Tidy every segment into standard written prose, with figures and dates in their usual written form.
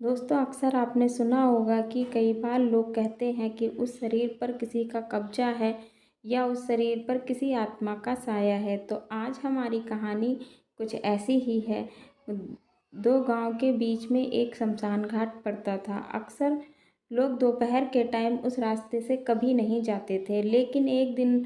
दोस्तों, अक्सर आपने सुना होगा कि कई बार लोग कहते हैं कि उस शरीर पर किसी का कब्जा है या उस शरीर पर किसी आत्मा का साया है। तो आज हमारी कहानी कुछ ऐसी ही है। दो गांव के बीच में एक शमशान घाट पड़ता था। अक्सर लोग दोपहर के टाइम उस रास्ते से कभी नहीं जाते थे, लेकिन एक दिन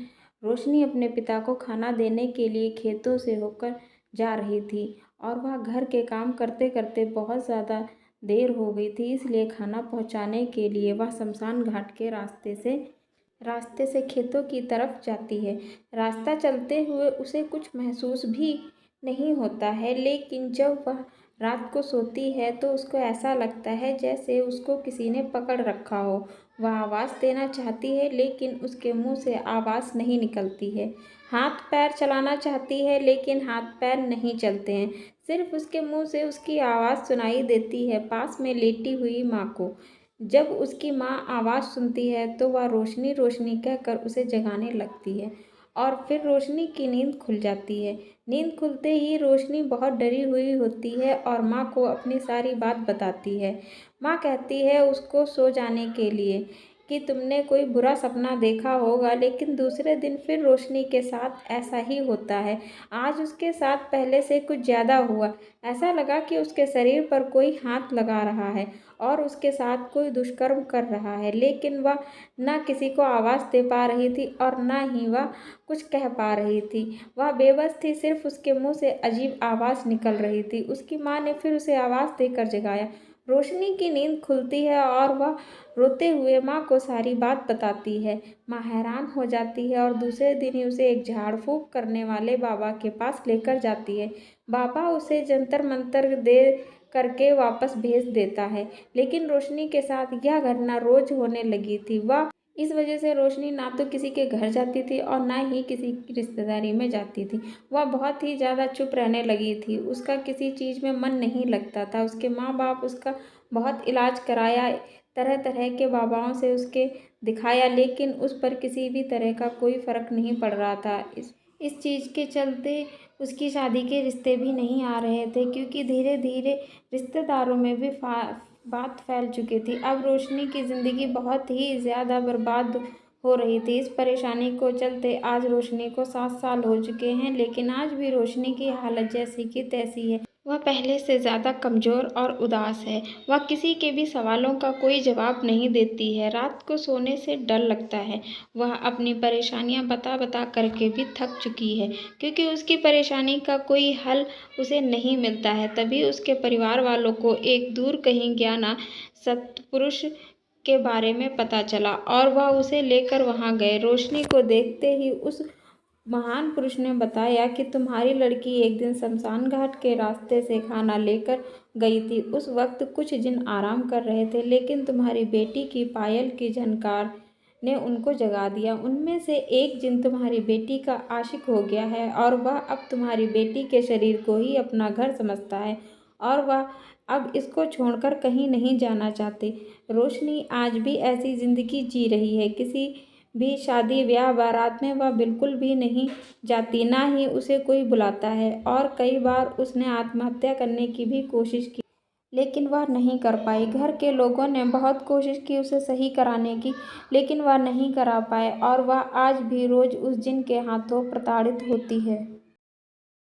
रोशनी अपने पिता को खाना देने के लिए खेतों से होकर जा रही थी और वह घर के काम करते करते बहुत ज़्यादा देर हो गई थी, इसलिए खाना पहुंचाने के लिए वह शमशान घाट के रास्ते से खेतों की तरफ जाती है। रास्ता चलते हुए उसे कुछ महसूस भी नहीं होता है, लेकिन जब वह रात को सोती है तो उसको ऐसा लगता है जैसे उसको किसी ने पकड़ रखा हो। वह आवाज़ देना चाहती है, लेकिन उसके मुंह से आवाज़ नहीं निकलती है। हाथ पैर चलाना चाहती है, लेकिन हाथ पैर नहीं चलते हैं। सिर्फ उसके मुंह से उसकी आवाज़ सुनाई देती है, पास में लेटी हुई माँ को। जब उसकी माँ आवाज़ सुनती है तो वह रोशनी रोशनी कहकर उसे जगाने लगती है और फिर रोशनी की नींद खुल जाती है। नींद खुलते ही रोशनी बहुत डरी हुई होती है और माँ को अपनी सारी बात बताती है। माँ कहती है उसको सो जाने के लिए कि तुमने कोई बुरा सपना देखा होगा, लेकिन दूसरे दिन फिर रोशनी के साथ ऐसा ही होता है। आज उसके साथ पहले से कुछ ज़्यादा हुआ। ऐसा लगा कि उसके शरीर पर कोई हाथ लगा रहा है और उसके साथ कोई दुष्कर्म कर रहा है, लेकिन वह न किसी को आवाज़ दे पा रही थी और न ही वह कुछ कह पा रही थी। वह बेबस थी, सिर्फ उसके मुंह से अजीब आवाज़ निकल रही थी। उसकी माँ ने फिर उसे आवाज़ देकर जगाया। रोशनी की नींद खुलती है और वह रोते हुए माँ को सारी बात बताती है। माँ हैरान हो जाती है और दूसरे दिन ही उसे एक झाड़ फूँक करने वाले बाबा के पास लेकर जाती है। बाबा उसे जंतर मंतर दे करके वापस भेज देता है, लेकिन रोशनी के साथ यह घटना रोज होने लगी थी। वह इस वजह से रोशनी ना तो किसी के घर जाती थी और ना ही किसी की रिश्तेदारी में जाती थी। वह बहुत ही ज़्यादा चुप रहने लगी थी। उसका किसी चीज़ में मन नहीं लगता था। उसके माँ बाप उसका बहुत इलाज कराया, तरह तरह के बाबाओं से उसके दिखाया, लेकिन उस पर किसी भी तरह का कोई फ़र्क नहीं पड़ रहा था। इस चीज़ के चलते उसकी शादी के रिश्ते भी नहीं आ रहे थे, क्योंकि धीरे धीरे रिश्तेदारों में भी बात फैल चुकी थी। अब रोशनी की ज़िंदगी बहुत ही ज़्यादा बर्बाद हो रही थी। इस परेशानी को चलते आज रोशनी को 7 साल हो चुके हैं, लेकिन आज भी रोशनी की हालत जैसी की तैसी है। वह पहले से ज़्यादा कमज़ोर और उदास है। वह किसी के भी सवालों का कोई जवाब नहीं देती है। रात को सोने से डर लगता है। वह अपनी परेशानियां बता बता करके भी थक चुकी है, क्योंकि उसकी परेशानी का कोई हल उसे नहीं मिलता है। तभी उसके परिवार वालों को एक दूर कहीं ज्ञाना सत्पुरुष के बारे में पता चला और वह उसे लेकर वहां गए। रोशनी को देखते ही उस महान पुरुष ने बताया कि तुम्हारी लड़की एक दिन शमशान घाट के रास्ते से खाना लेकर गई थी। उस वक्त कुछ जिन आराम कर रहे थे, लेकिन तुम्हारी बेटी की पायल की झनकार ने उनको जगा दिया। उनमें से एक जिन तुम्हारी बेटी का आशिक हो गया है और वह अब तुम्हारी बेटी के शरीर को ही अपना घर समझता है और वह अब इसको छोड़कर कहीं नहीं जाना चाहती। रोशनी आज भी ऐसी ज़िंदगी जी रही है। किसी भी शादी ब्याह बारात में वह बिल्कुल भी नहीं जाती, ना ही उसे कोई बुलाता है। और कई बार उसने आत्महत्या करने की भी कोशिश की, लेकिन वह नहीं कर पाई। घर के लोगों ने बहुत कोशिश की उसे सही कराने की, लेकिन वह नहीं करा पाए और वह आज भी रोज़ उस जिन के हाथों प्रताड़ित होती है।